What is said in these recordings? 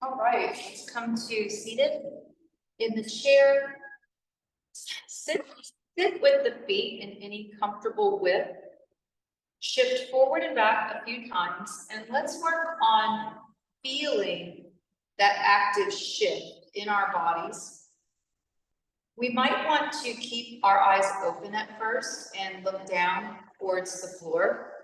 All right, let's come to seated in the chair. Sit with the feet in any comfortable width. Shift forward and back a few times, and let's work on feeling that active shift in our bodies. We might want to keep our eyes open at first and look down towards the floor.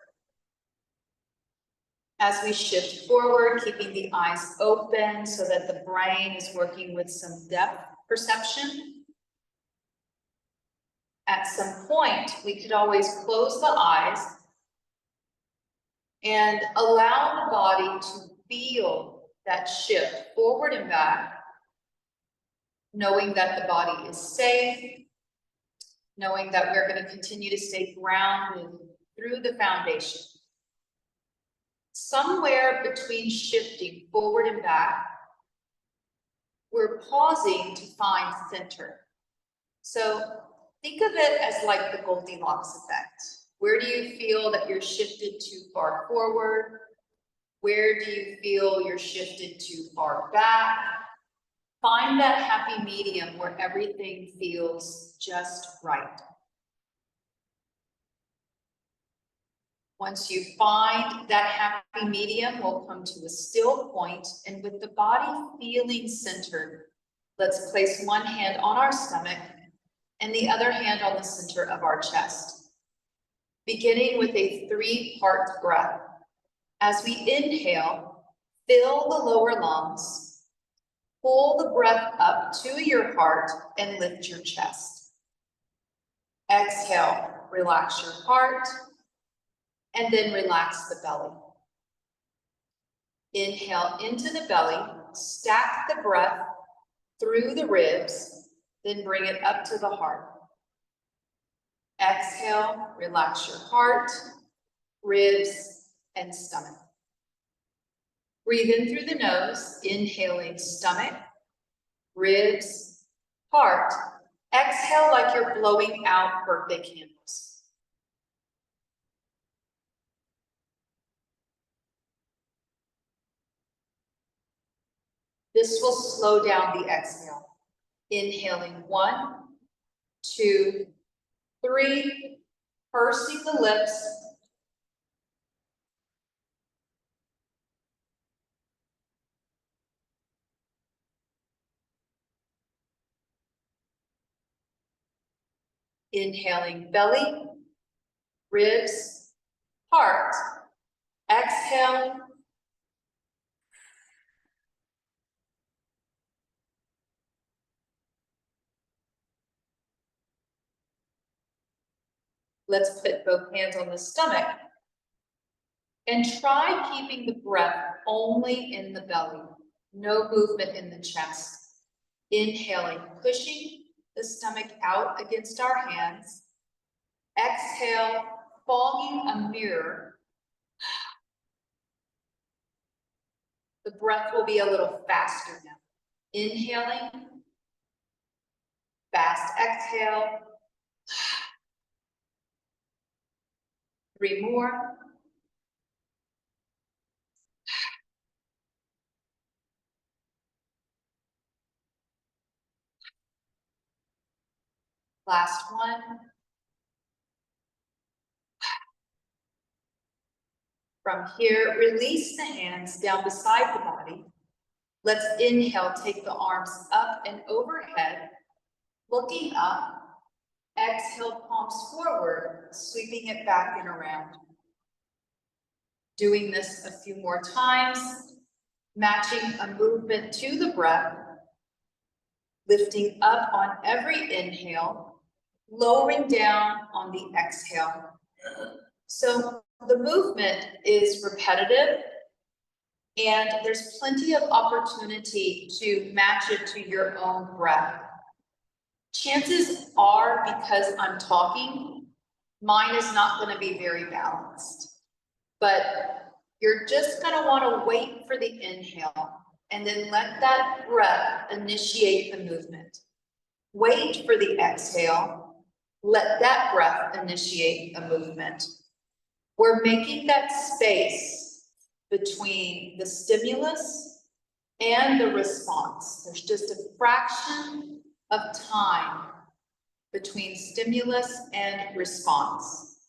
As we shift forward, keeping the eyes open so that the brain is working with some depth perception. At some point, we could always close the eyes and allow the body to feel that shift forward and back, knowing that the body is safe, knowing that we're going to continue to stay grounded through the foundation. Somewhere between shifting forward and back, we're pausing to find center. So think of it as like the Goldilocks effect. Where do you feel that you're shifted too far forward? Where do you feel you're shifted too far back? Find that happy medium where everything feels just right. Once you find that happy medium, we'll come to a still point, and with the body feeling centered, let's place one hand on our stomach and the other hand on the center of our chest. Beginning with a 3-part breath. As we inhale, fill the lower lungs, pull the breath up to your heart and lift your chest. Exhale, relax your heart, and then relax the belly. Inhale into the belly, stack the breath through the ribs, then bring it up to the heart. Exhale, relax your heart, ribs, and stomach. Breathe in through the nose, inhaling stomach, ribs, heart. Exhale like you're blowing out birthday candles. This will slow down the exhale. Inhaling 1, 2, 3, pursing the lips. Inhaling belly, ribs, heart. Exhale. Let's put both hands on the stomach and try keeping the breath only in the belly, no movement in the chest. Inhaling, pushing the stomach out against our hands. Exhale, fogging a mirror. The breath will be a little faster now. Inhaling, fast exhale. 3 more. Last one. From here, release the hands down beside the body. Let's inhale, take the arms up and overhead, looking up. Exhale, palms forward, sweeping it back and around. Doing this a few more times, matching a movement to the breath, lifting up on every inhale, lowering down on the exhale. So the movement is repetitive, and there's plenty of opportunity to match it to your own breath. Chances are, because I'm talking, mine is not going to be very balanced. But you're just going to want to wait for the inhale and then let that breath initiate the movement. Wait for the exhale. Let that breath initiate a movement. We're making that space between the stimulus and the response. There's just a fraction of time between stimulus and response.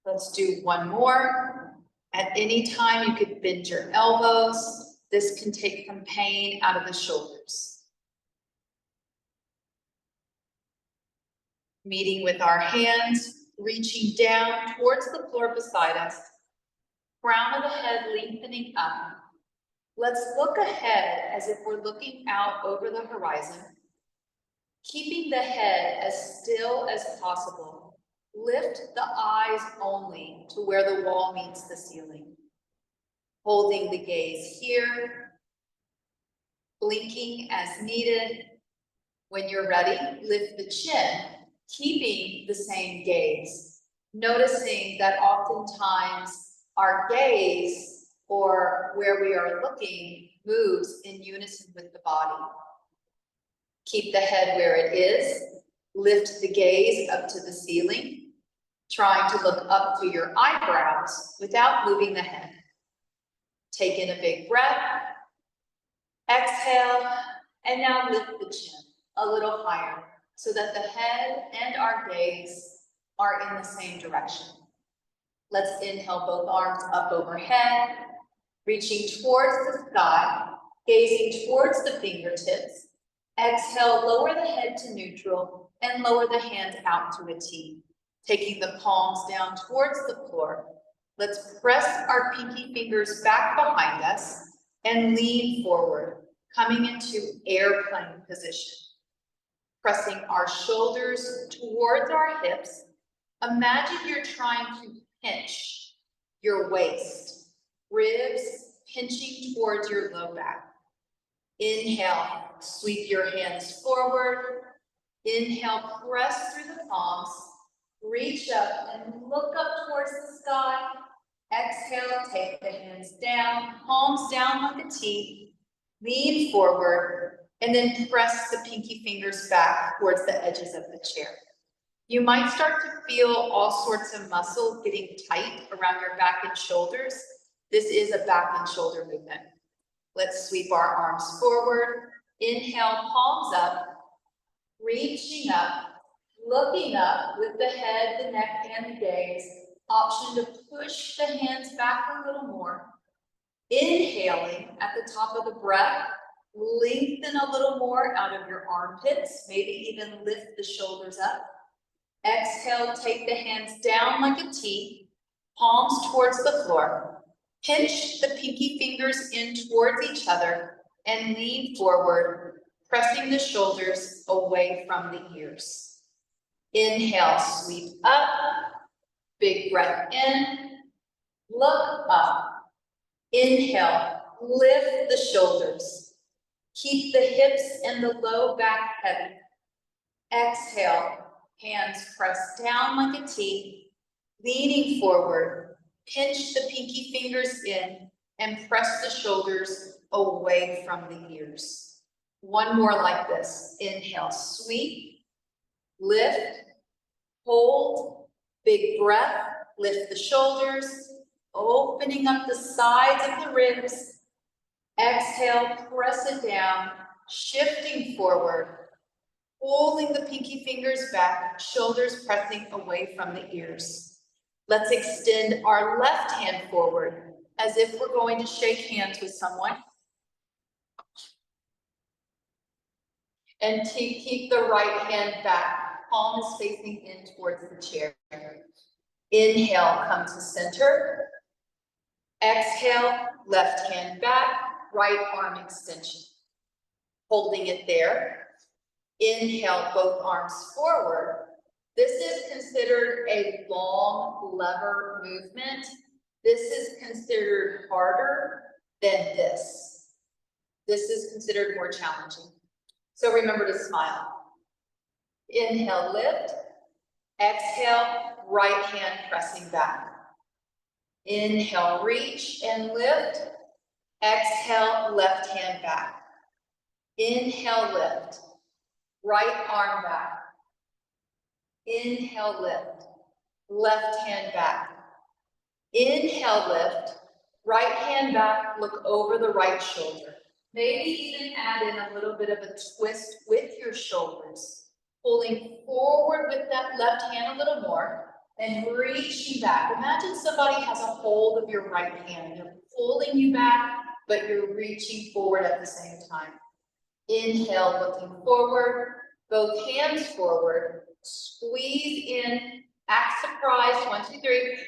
Let's do one more. At any time, you could bend your elbows. This can take some pain out of the shoulders. Meeting with our hands, reaching down towards the floor beside us. Crown of the head lengthening up. Let's look ahead as if we're looking out over the horizon. Keeping the head as still as possible. Lift the eyes only to where the wall meets the ceiling. Holding the gaze here. Blinking as needed. When you're ready, lift the chin, keeping the same gaze. Noticing that oftentimes our gaze, or where we are looking, moves in unison with the body. Keep the head where it is. Lift the gaze up to the ceiling, trying to look up to your eyebrows without moving the head. Take in a big breath. Exhale, and now lift the chin a little higher so that the head and our gaze are in the same direction. Let's inhale both arms up overhead, reaching towards the sky, gazing towards the fingertips. Exhale, lower the head to neutral and lower the hands out to a T. Taking the palms down towards the floor. Let's press our pinky fingers back behind us and lean forward, coming into airplane position. Pressing our shoulders towards our hips. Imagine you're trying to pinch your waist, ribs pinching towards your low back. Inhale, sweep your hands forward. Inhale, press through the palms. Reach up and look up towards the sky. Exhale, take the hands down, palms down like a T. Lean forward, and then press the pinky fingers back towards the edges of the chair. You might start to feel all sorts of muscle getting tight around your back and shoulders. This is a back and shoulder movement. Let's sweep our arms forward. Inhale, palms up, reaching up, looking up with the head, the neck, and the gaze. Option to push the hands back a little more. Inhaling at the top of the breath, lengthen a little more out of your armpits, maybe even lift the shoulders up. Exhale, take the hands down like a T, palms towards the floor. Pinch the pinky fingers in towards each other and lean forward, pressing the shoulders away from the ears. Inhale, sweep up, big breath in, look up. Inhale, lift the shoulders. Keep the hips and the low back heavy. Exhale, hands pressed down like a T, leaning forward. Pinch the pinky fingers in and press the shoulders away from the ears. One more like this. Inhale, sweep, lift, hold, big breath, lift the shoulders, opening up the sides of the ribs. Exhale, press it down, shifting forward, pulling the pinky fingers back, shoulders pressing away from the ears. Let's extend our left hand forward as if we're going to shake hands with someone. And keep the right hand back, palm is facing in towards the chair. Inhale, come to center. Exhale, left hand back, right arm extension. Holding it there. Inhale, both arms forward. This is considered a long lever movement. This is considered harder than this. This is considered more challenging. So remember to smile. Inhale, lift. Exhale, right hand pressing back. Inhale, reach and lift. Exhale, left hand back. Inhale, lift. Right arm back. Inhale, lift. Left hand back. Inhale, lift. Right hand back, look over the right shoulder. Maybe even add in a little bit of a twist with your shoulders. Pulling forward with that left hand a little more and reaching back. Imagine somebody has a hold of your right hand. They're pulling you back, but you're reaching forward at the same time. Inhale, looking forward, both hands forward. Squeeze in, act surprised, 1, 2, 3.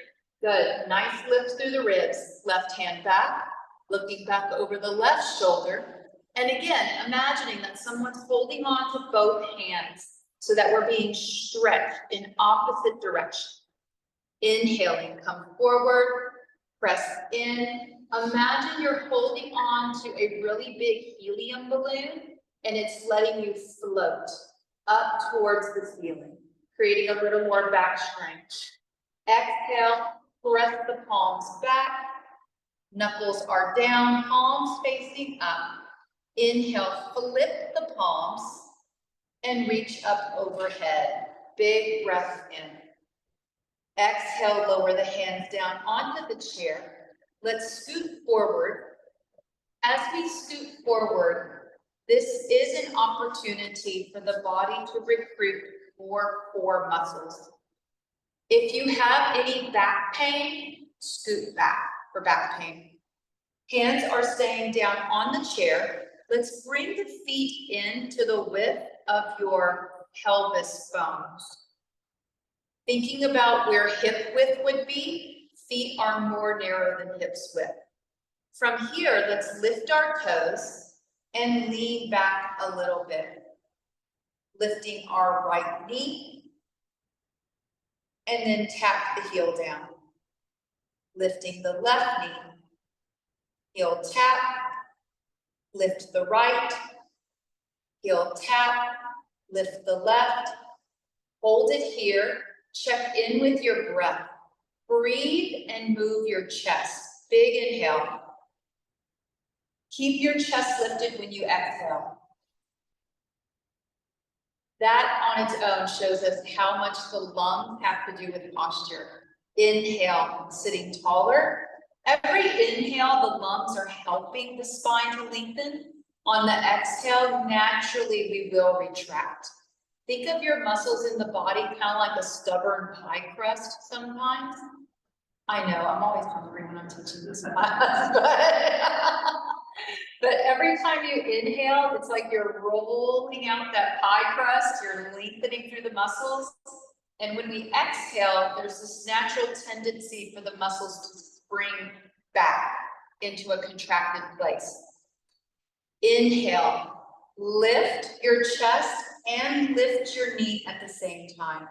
Good, nice lift through the ribs. Left hand back, looking back over the left shoulder. And again, imagining that someone's holding on to both hands so that we're being stretched in opposite direction. Inhaling, come forward, press in. Imagine you're holding on to a really big helium balloon and it's letting you float up towards the ceiling, creating a little more back strength. Exhale, press the palms back. Knuckles are down, palms facing up. Inhale, flip the palms and reach up overhead. Big breath in. Exhale, lower the hands down onto the chair. Let's scoot forward. As we scoot forward, this is an opportunity for the body to recruit more core muscles. If you have any back pain, scoot back for back pain. Hands are staying down on the chair. Let's bring the feet into the width of your pelvis bones. Thinking about where hip width would be, feet are more narrow than hips width. From here, let's lift our toes and lean back a little bit. Lifting our right knee and then tap the heel down. Lifting the left knee, heel tap, lift the right, heel tap, lift the left, hold it here, check in with your breath. Breathe and move your chest. Big inhale. Keep your chest lifted when you exhale. That on its own shows us how much the lungs have to do with posture. Inhale, sitting taller. Every inhale, the lungs are helping the spine to lengthen. On the exhale, naturally we will retract. Think of your muscles in the body kind of like a stubborn pie crust sometimes. I know, I'm always hungry when I'm teaching this class, but every time you inhale, it's like you're rolling out that pie crust, you're lengthening through the muscles. And when we exhale, there's this natural tendency for the muscles to spring back into a contracted place. Inhale, lift your chest and lift your knee at the same time.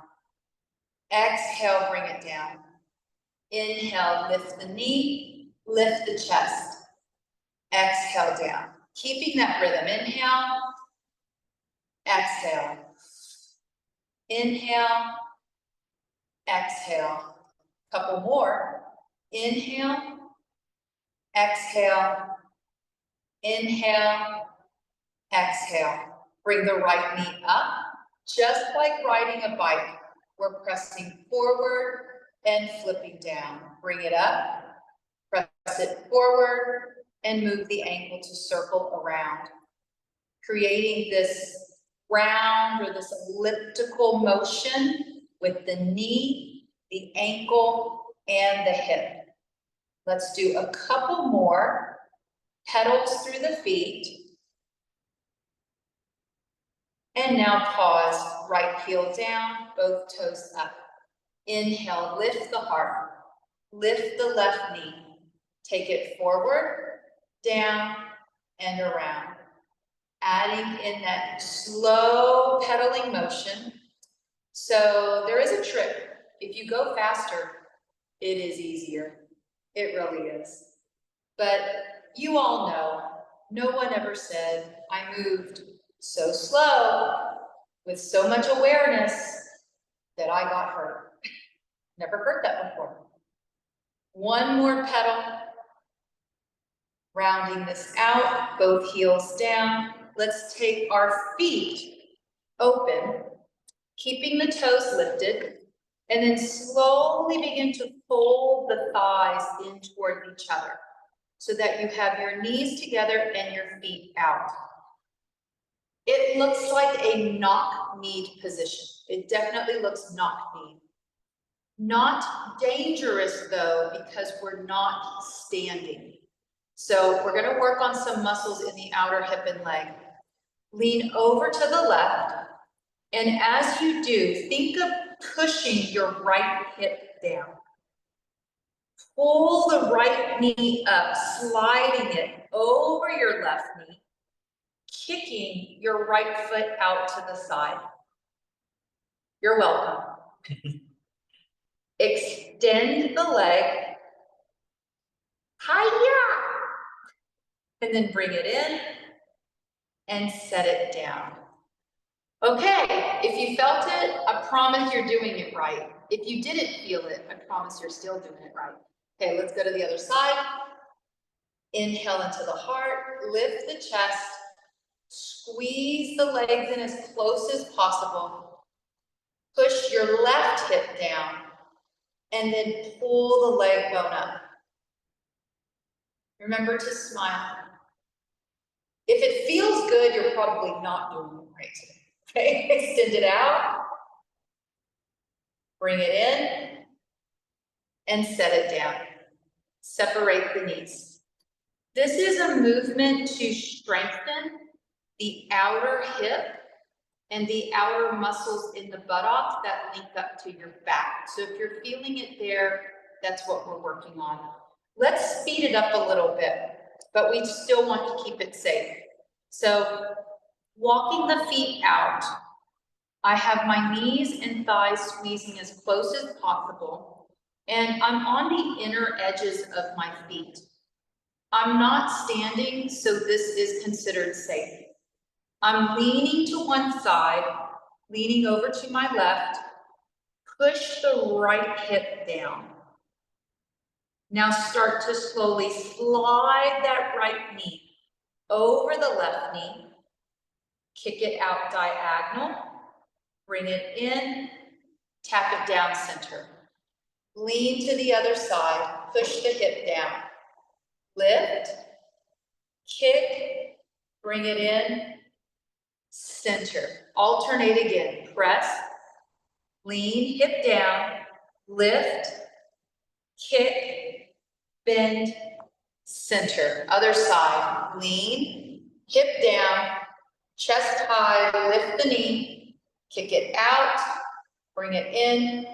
Exhale, bring it down. Inhale, lift the knee, lift the chest. Exhale down. Keeping that rhythm. Inhale, exhale. Inhale, exhale. Couple more. Inhale, exhale. Inhale, exhale. Bring the right knee up. Just like riding a bike, we're pressing forward and flipping down. Bring it up, press it forward, and move the ankle to circle around. Creating this round or this elliptical motion with the knee, the ankle, and the hip. Let's do a couple more. Pedals through the feet. And now pause, right heel down, both toes up. Inhale, lift the heart, lift the left knee. Take it forward, down, and around. Adding in that slow pedaling motion. So there is a trick. If you go faster, it is easier. It really is. But you all know, no one ever said, I moved so slow with so much awareness that I got hurt. Never heard that before. One more pedal. Rounding this out, both heels down. Let's take our feet open, keeping the toes lifted, and then slowly begin to fold the thighs in toward each other. so that you have your knees together and your feet out. It looks like a knock-kneed position. It definitely looks knock-kneed. Not dangerous though, because we're not standing. So we're gonna work on some muscles in the outer hip and leg. Lean over to the left, and as you do, think of pushing your right hip down. Pull the right knee up, sliding it over your left knee, kicking your right foot out to the side. You're welcome. Extend the leg. Hi-ya! And then bring it in and set it down. Okay, if you felt it, I promise you're doing it right. If you didn't feel it, I promise you're still doing it right. Okay, let's go to the other side. Inhale into the heart, lift the chest, squeeze the legs in as close as possible. Push your left hip down, and then pull the leg bone up. Remember to smile. If it feels good, you're probably not doing it right today. Okay, extend it out, bring it in, and set it down. Separate the knees. This is a movement to strengthen the outer hip and the outer muscles in the buttocks that link up to your back. So if you're feeling it there, that's what we're working on. Let's speed it up a little bit, but we still want to keep it safe. So walking the feet out, I have my knees and thighs squeezing as close as possible, and I'm on the inner edges of my feet. I'm not standing, so this is considered safe. I'm leaning to one side, leaning over to my left, push the right hip down. Now start to slowly slide that right knee over the left knee, kick it out diagonal, bring it in, tap it down center. Lean to the other side, push the hip down. Lift, kick, bring it in, center. Alternate again. Press, lean, hip down, lift, kick, bend, center. Other side. Lean, hip down, chest high, lift the knee, kick it out, bring it in,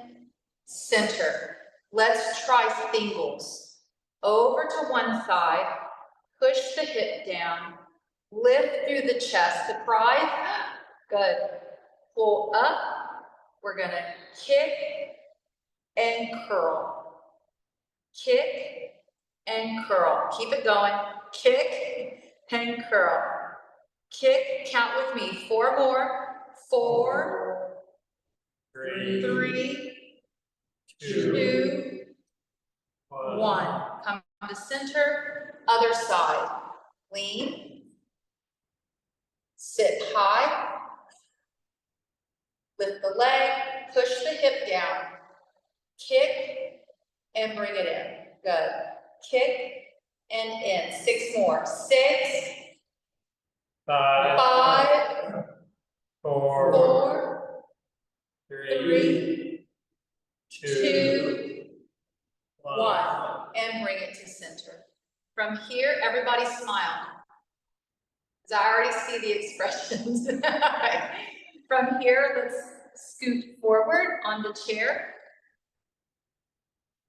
center. Let's try singles. Over to one side, push the hip down, lift through the chest, surprise, good. Pull up, we're gonna kick and curl. Kick and curl. Keep it going. Kick and curl. Kick, count with me. 4 more. 4, 3, 2, 1. Come to center, other side. Lean. Sit high. Lift the leg, push the hip down. Kick and bring it in. Good. Kick and in. 6 more. 6, 5, 4, 3, 2, 1. And bring it to center. From here, everybody smile. Because I already see the expressions. From here, let's scoot forward on the chair.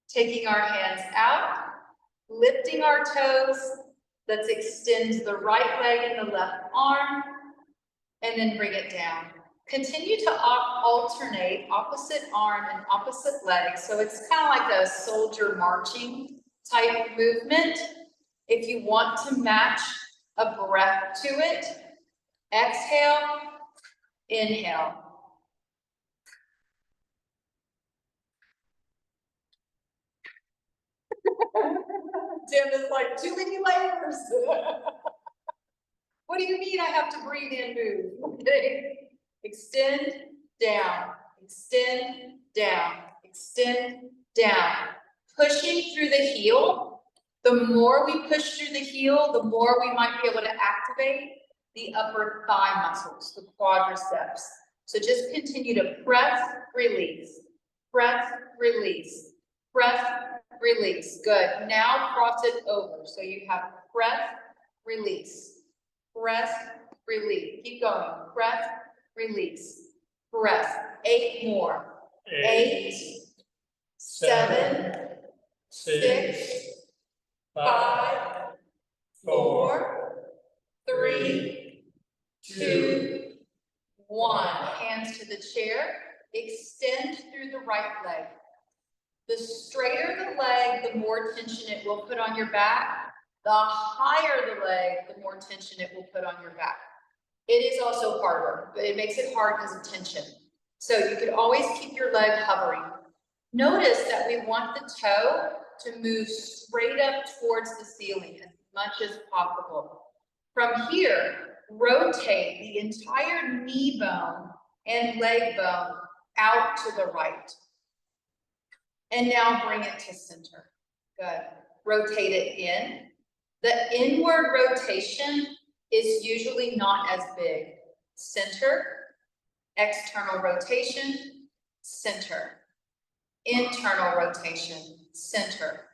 Taking our hands out, lifting our toes. Let's extend the right leg and the left arm, and then bring it down. Continue to alternate opposite arm and opposite leg. So it's kind of like a soldier marching type movement. If you want to match a breath to it, exhale, inhale. Tim is like, too many layers. What do you mean I have to breathe in, move? Okay. Extend, down, extend, down, extend, down. Pushing through the heel. The more we push through the heel, the more we might be able to activate the upper thigh muscles, the quadriceps. So just continue to press, release, press, release, press, release. Good. Now cross it over. So you have press, release, press, release. Keep going. Press, release, press. 8 more. 8, 7, 6, 5, 4, 3, 2, 1. Hands to the chair. Extend through the right leg. The straighter the leg, the more tension it will put on your back. The higher the leg, the more tension it will put on your back. It is also harder, but it makes it hard because of tension. So you could always keep your leg hovering. Notice that we want the toe to move straight up towards the ceiling as much as possible. From here, rotate the entire knee bone and leg bone out to the right. And now bring it to center. Good. Rotate it in. The inward rotation is usually not as big. Center, external rotation, center. Internal rotation, center.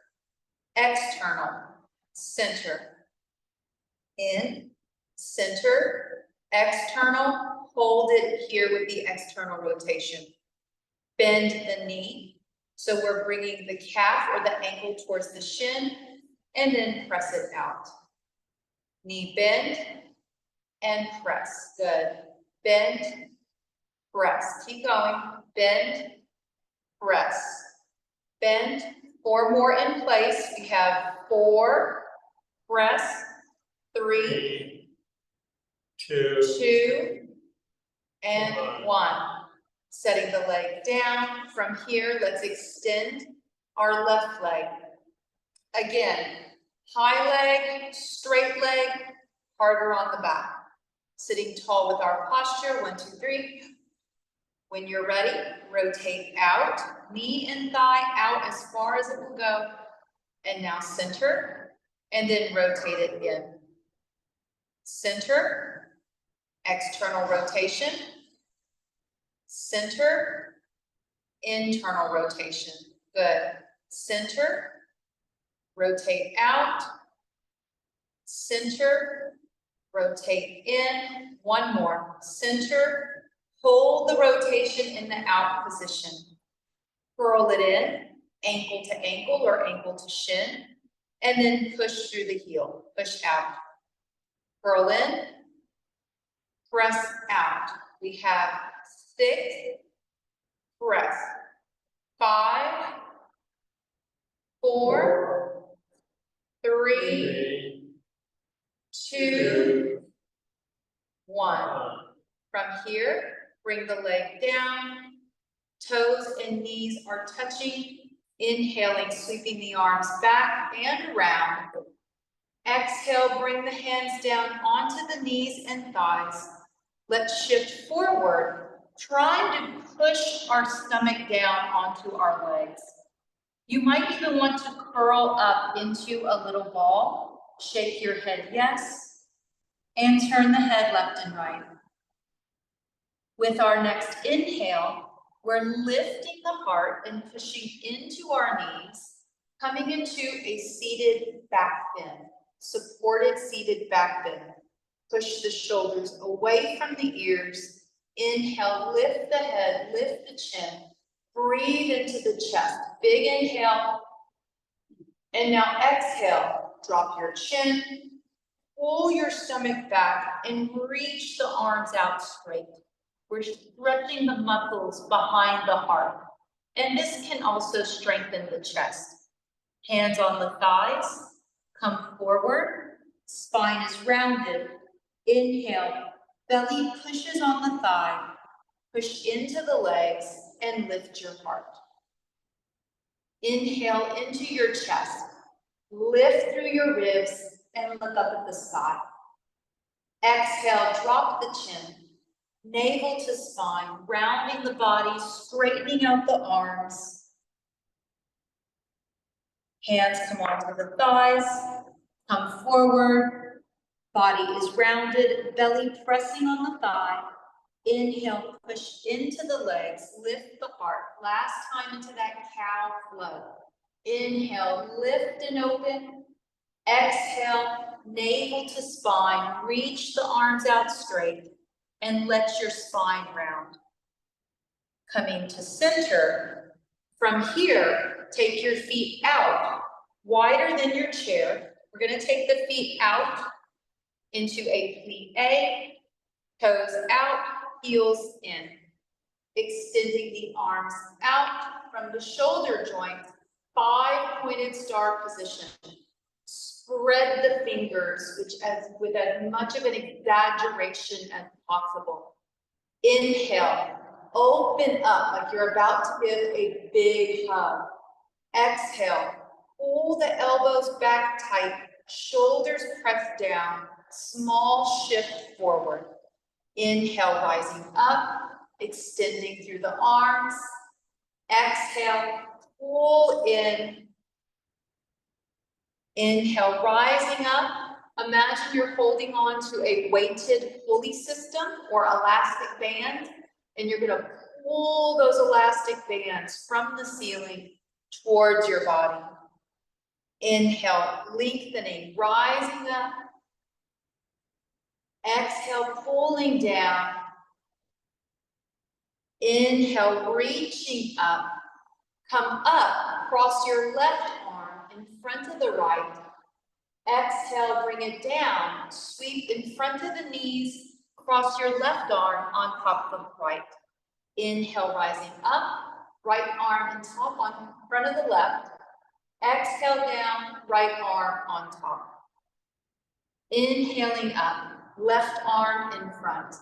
External, center. In, center, external. Hold it here with the external rotation. Bend the knee. So we're bringing the calf or the ankle towards the shin and then press it out. Knee bend and press. Good. Bend, press. Keep going. Bend, press. Bend. 4 more in place. We have 4, press, 3, 2, and 1. Setting the leg down. From here, let's extend our left leg. Again, high leg, straight leg, harder on the back. Sitting tall with our posture. 1, 2, 3. When you're ready, rotate out, knee and thigh out as far as it will go. And now center, and then rotate it in. Center, external rotation. Center, internal rotation. Good. Center, rotate out. Center, rotate in. 1 more. Center, hold the rotation in the out position. Curl it in, ankle to ankle or ankle to shin, and then push through the heel. Push out. Curl in, press out. We have 6, press. 5, 4, 3, 2, 1. From here, bring the leg down. Toes and knees are touching. Inhaling, sweeping the arms back and around. Exhale, bring the hands down onto the knees and thighs. Let's shift forward, trying to push our stomach down onto our legs. You might even want to curl up into a little ball. Shake your head yes, and turn the head left and right. With our next inhale, we're lifting the heart and pushing into our knees, coming into a seated back bend, supported seated back bend. Push the shoulders away from the ears. Inhale, lift the head, lift the chin. Breathe into the chest. Big inhale. And now exhale, drop your chin, pull your stomach back and reach the arms out straight. We're stretching the muscles behind the heart. And this can also strengthen the chest. Hands on the thighs, come forward, spine is rounded. Inhale, belly pushes on the thigh, push into the legs and lift your heart. Inhale into your chest, lift through your ribs and look up at the sky. Exhale, drop the chin. Navel to spine, rounding the body, straightening out the arms. Hands come onto the thighs, come forward, body is rounded, belly pressing on the thigh. Inhale, push into the legs, lift the heart. Last time into that cow flow. Inhale, lift and open. Exhale, navel to spine, reach the arms out straight and let your spine round. Coming to center, from here, take your feet out, wider than your chair. We're gonna take the feet out into a plie, toes out, heels in. Extending the arms out from the shoulder joint, 5-pointed star position. Spread the fingers, with as much of an exaggeration as possible. Inhale, open up like you're about to give a big hug. Exhale, pull the elbows back tight, shoulders pressed down, small shift forward. Inhale, rising up, extending through the arms. Exhale, pull in. Inhale, rising up. Imagine you're holding on to a weighted pulley system or elastic band, and you're gonna pull those elastic bands from the ceiling towards your body. Inhale, lengthening, rising up. Exhale, pulling down. Inhale, reaching up. Come up, cross your left arm in front of the right. Exhale, bring it down. Sweep in front of the knees. Cross your left arm on top of the right. Inhale, rising up. Right arm in top on front of the left. Exhale down, right arm on top. Inhaling up, left arm in front.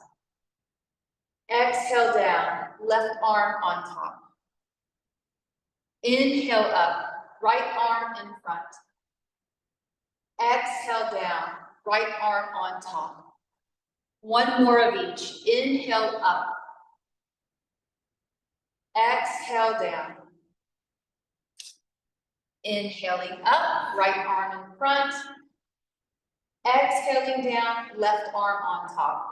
Exhale down, left arm on top. Inhale up, right arm in front. Exhale down, right arm on top. One more of each. Inhale up. Exhale down. Inhaling up, right arm in front. Exhaling down, left arm on top.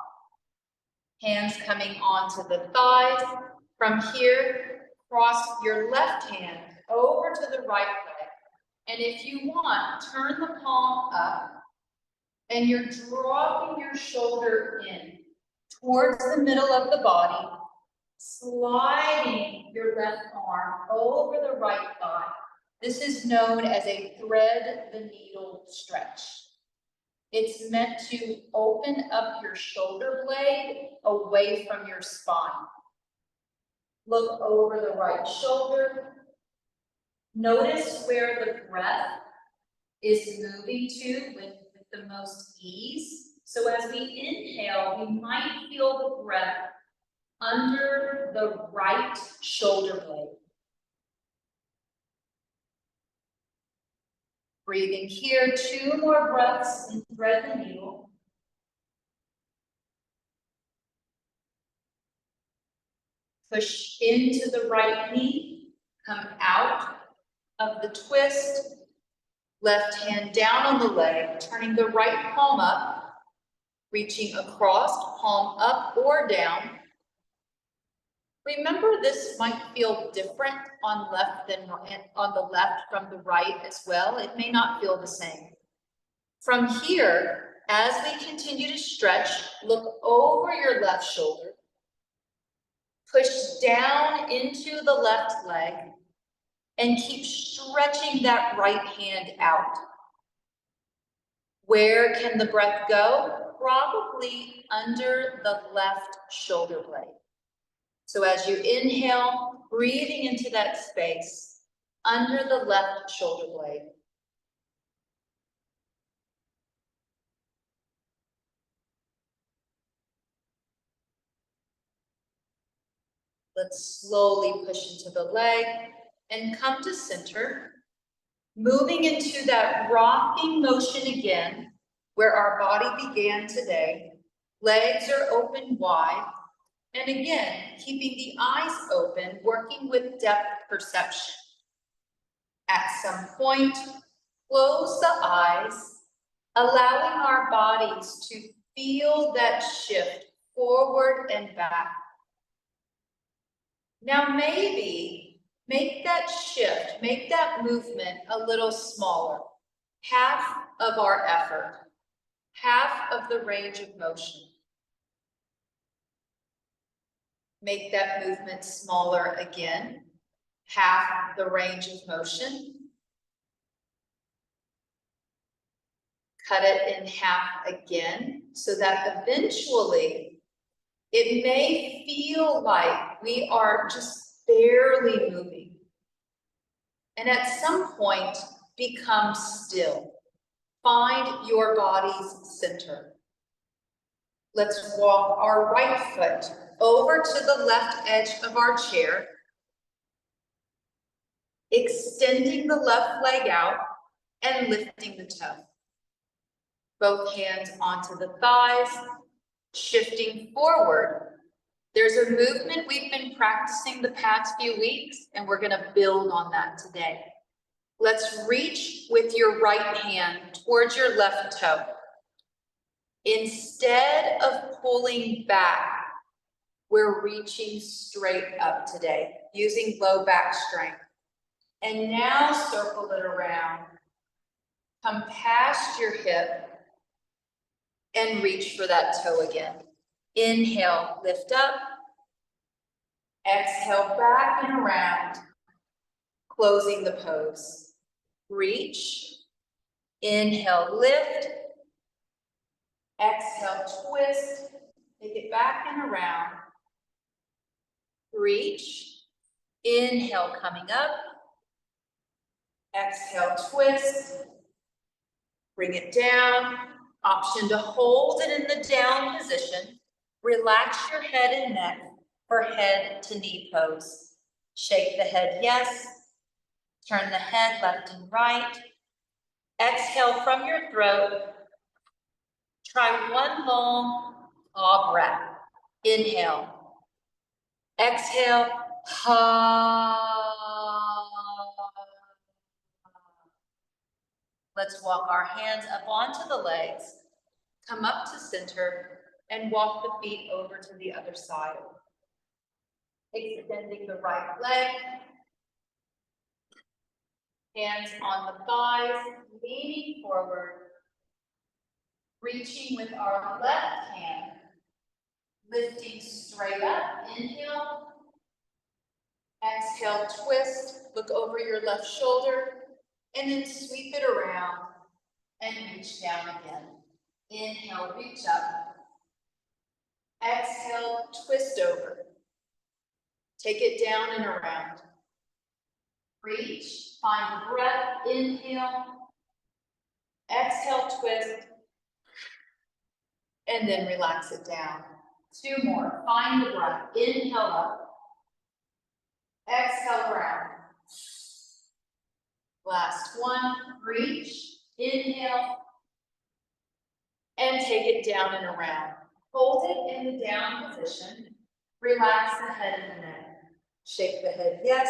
Hands coming onto the thighs. From here, cross your left hand over to the right leg. And if you want, turn the palm up and you're dropping your shoulder in towards the middle of the body, sliding your left arm over the right thigh. This is known as a thread the needle stretch. It's meant to open up your shoulder blade away from your spine. Look over the right shoulder. Notice where the breath is moving to with the most ease. So as we inhale, we might feel the breath under the right shoulder blade. Breathing here, 2 more breaths and thread the needle. Push into the right knee, come out of the twist. Left hand down on the leg, turning the right palm up, reaching across, palm up or down. Remember, this might feel different on the left from the right as well. It may not feel the same. From here, as we continue to stretch, look over your left shoulder, push down into the left leg, and keep stretching that right hand out. Where can the breath go? Probably under the left shoulder blade. So as you inhale, breathing into that space, under the left shoulder blade. Let's slowly push into the leg and come to center. Moving into that rocking motion again, where our body began today. Legs are open wide. And again, keeping the eyes open, working with depth perception. At some point, close the eyes, allowing our bodies to feel that shift forward and back. Now maybe make that shift, make that movement a little smaller. Half of our effort, half of the range of motion. Make that movement smaller again, half the range of motion. Cut it in half again so that eventually it may feel like we are just barely moving. And at some point, become still. Find your body's center. Let's walk our right foot over to the left edge of our chair, extending the left leg out and lifting the toe. Both hands onto the thighs, shifting forward. There's a movement we've been practicing the past few weeks, and we're going to build on that today. Let's reach with your right hand towards your left toe. Instead of pulling back, we're reaching straight up today, using low back strength. And now circle it around. Come past your hip and reach for that toe again. Inhale, lift up. Exhale, back and around. Closing the pose. Reach. Inhale, lift. Exhale, twist. Take it back and around. Reach. Inhale, coming up. Exhale, twist. Bring it down. Option to hold it in the down position. Relax your head and neck for head to knee pose. Shake the head yes. Turn the head left and right. Exhale from your throat. Try one long ah breath. Inhale. Exhale. Ha. Let's walk our hands up onto the legs, come up to center, and walk the feet over to the other side. Extending the right leg, hands on the thighs, leaning forward, reaching with our left hand, lifting straight up, inhale, exhale, twist, look over your left shoulder, and then sweep it around and reach down again. Inhale, reach up. Exhale, twist over. Take it down and around. Reach, find breath, inhale. Exhale, twist. And then relax it down. Two more, find the breath. Inhale up. Exhale around. Last one, reach, inhale, and take it down and around. Hold it in the down position. Relax the head and the neck. Shake the head yes.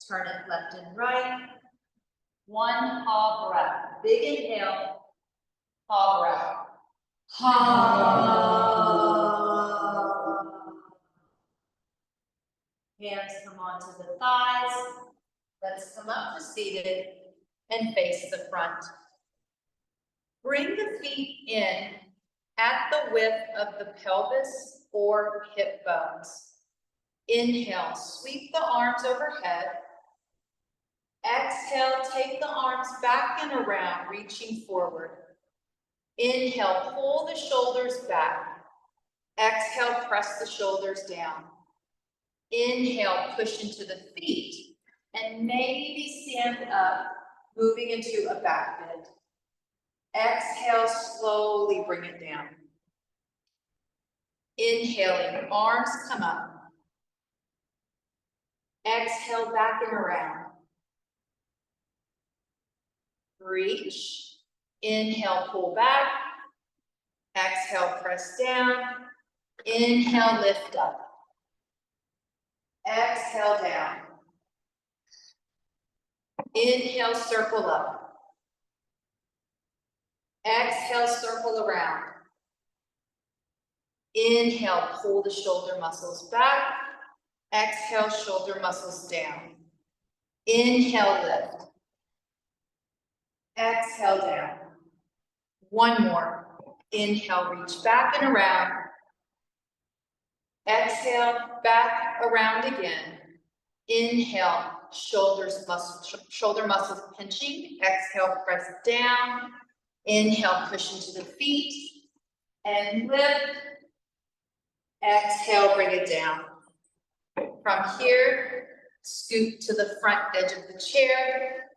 Turn it left and right. One ha breath. Big inhale, ha breath. Ha. Hands come onto the thighs. Let's come up to seated and face the front. Bring the feet in at the width of the pelvis or hip bones. Inhale, sweep the arms overhead. Exhale, take the arms back and around, reaching forward. Inhale, pull the shoulders back. Exhale, press the shoulders down. Inhale, push into the feet. And maybe stand up, moving into a back bend. Exhale, slowly bring it down. Inhaling, arms come up. Exhale, back and around. Reach. Inhale, pull back. Exhale, press down. Inhale, lift up. Exhale, down. Inhale, circle up. Exhale, circle around. Inhale, pull the shoulder muscles back. Exhale, shoulder muscles down. Inhale, lift. Exhale, down. One more. Inhale, reach back and around. Exhale, back around again. Inhale, shoulder muscles pinching. Exhale, press down. Inhale, push into the feet and lift. Exhale, bring it down. From here, scoot to the front edge of the chair.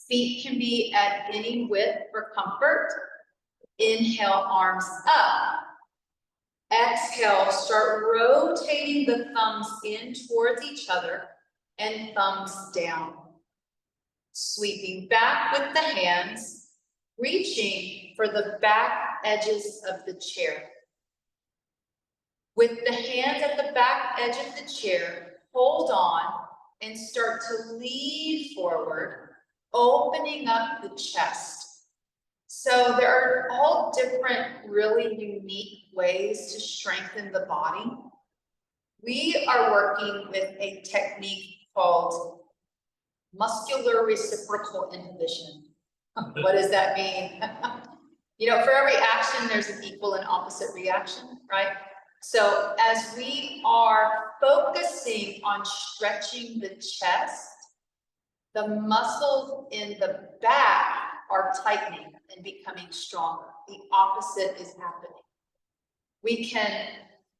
Feet can be at any width for comfort. Inhale, arms up. Exhale, start rotating the thumbs in towards each other and thumbs down. Sweeping back with the hands, reaching for the back edges of the chair. With the hands at the back edge of the chair, hold on and start to lean forward, opening up the chest. So there are all different, really unique ways to strengthen the body. We are working with a technique called muscular reciprocal inhibition. What does that mean? You know, for every action, there's an equal and opposite reaction, right? So as we are focusing on stretching the chest, the muscles in the back are tightening and becoming stronger. The opposite is happening. We can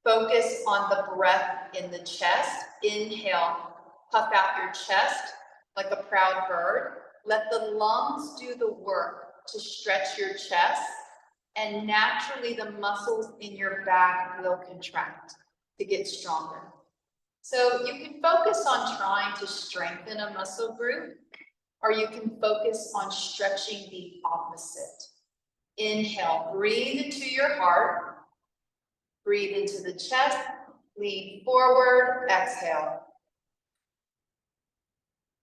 focus on the breath in the chest. Inhale, puff out your chest like a proud bird. Let the lungs do the work to stretch your chest, and naturally the muscles in your back will contract to get stronger. So you can focus on trying to strengthen a muscle group, or you can focus on stretching the opposite. Inhale, breathe into your heart. Breathe into the chest, lean forward, exhale.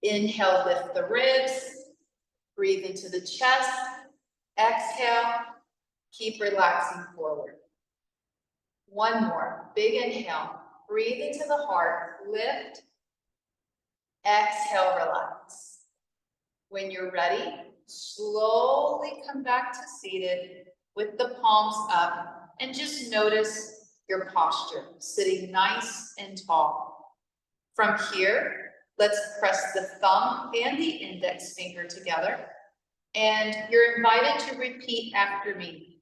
Inhale, lift the ribs. Breathe into the chest, exhale. Keep relaxing forward. One more, big inhale. Breathe into the heart, lift. Exhale, relax. When you're ready, slowly come back to seated with the palms up and just notice your posture, sitting nice and tall. From here, let's press the thumb and the index finger together, and you're invited to repeat after me.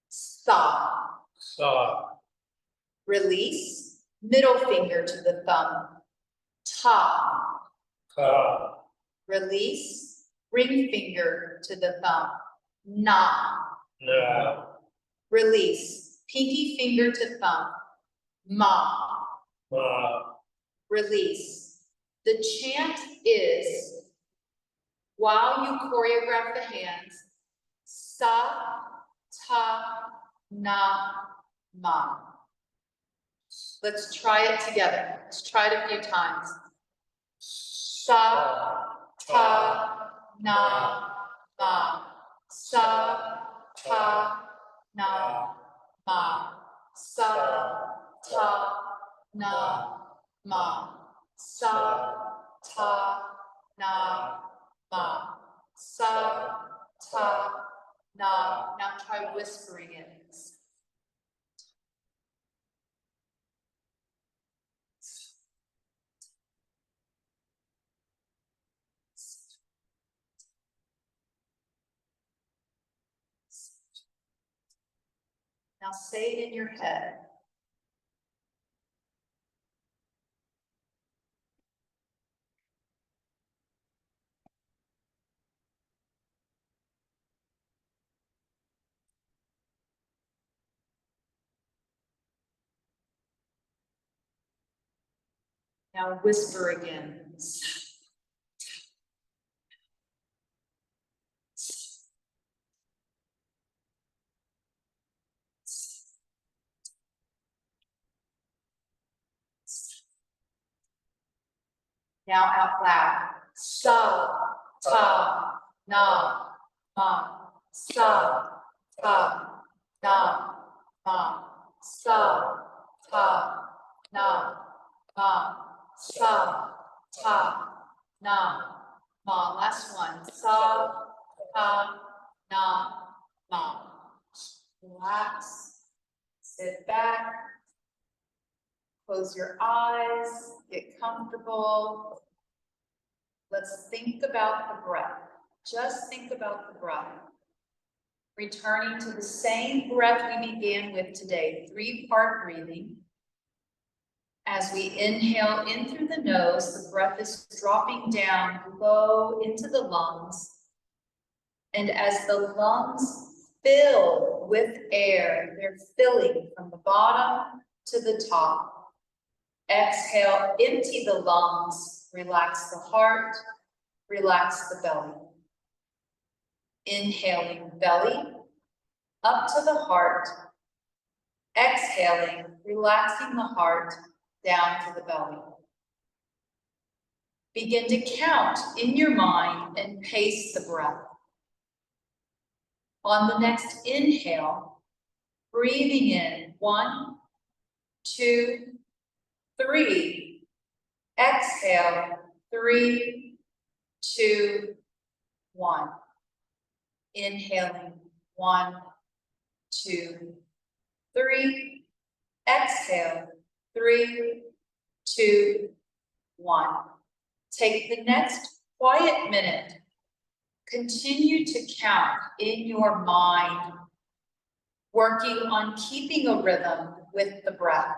Stop. Stop. Release, middle finger to the thumb. Ta. Ta. Release, ring finger to the thumb. Na. Na. Release, pinky finger to thumb. Ma. Ma. Release. The chant is, while you choreograph the hands, sa, ta, na, ma. Let's try it together. Let's try it a few times. Sa, ta, na, ma. Sa, ta, na, ma. Sa, ta, na, ma. Sa, ta, na, ma. Sa, ta, na. Now try whispering it. Now say it in your head. Now whisper again. Now out loud. sa, ta, na, ma, sa, ta, na, ma, sa, ta, na, ma, sa, ta, na, ma. Last one. Sa, ta, na, ma. Relax. Sit back. Close your eyes. Get comfortable. Let's think about the breath. Just think about the breath. Returning to the same breath we began with today, 3-part breathing. As we inhale in through the nose, the breath is dropping down low into the lungs. And as the lungs fill with air, they're filling from the bottom to the top. Exhale, empty the lungs, relax the heart, relax the belly. Inhaling belly, up to the heart. Exhaling, relaxing the heart, down to the belly. Begin to count in your mind and pace the breath. On the next inhale, breathing in 1, 2, 3. Exhale, 3, 2, 1. Inhaling 1, 2, 3. Exhale, 3, 2, 1. Take the next quiet minute. Continue to count in your mind, working on keeping a rhythm with the breath.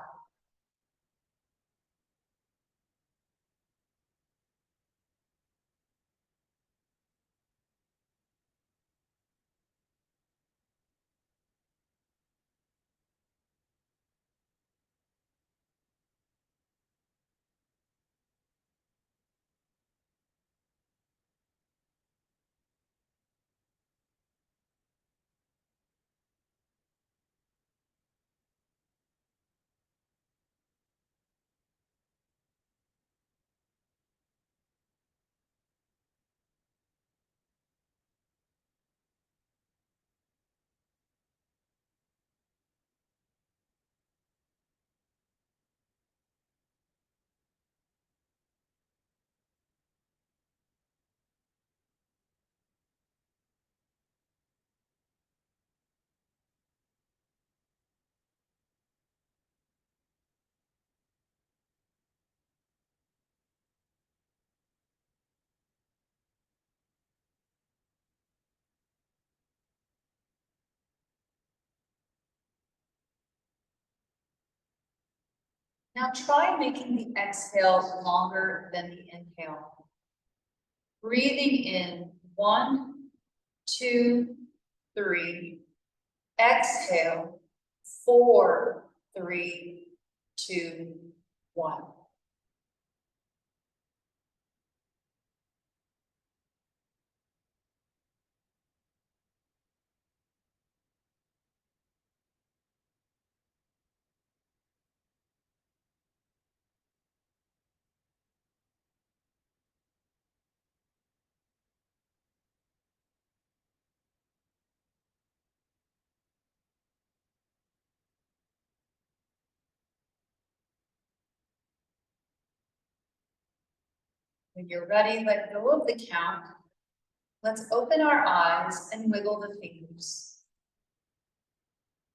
Now try making the exhale longer than the inhale. Breathing in 1, 2, 3. Exhale 4, 3, 2, 1. When you're ready, let go of the count. Let's open our eyes and wiggle the fingers.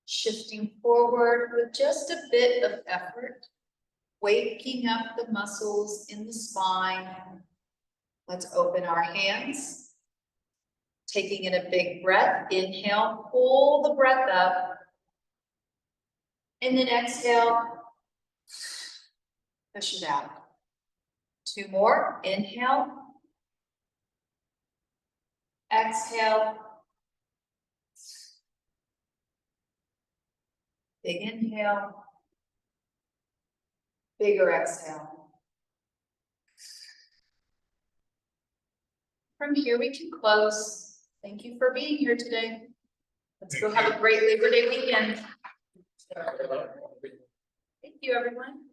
Shifting forward with just a bit of effort, waking up the muscles in the spine. Let's open our hands. Taking in a big breath, inhale, pull the breath up. And then exhale, push it out. 2 more, inhale. Exhale. Big inhale. Bigger exhale. From here we can close. Thank you for being here today. Let's go have a great Labor Day weekend. Thank you, everyone.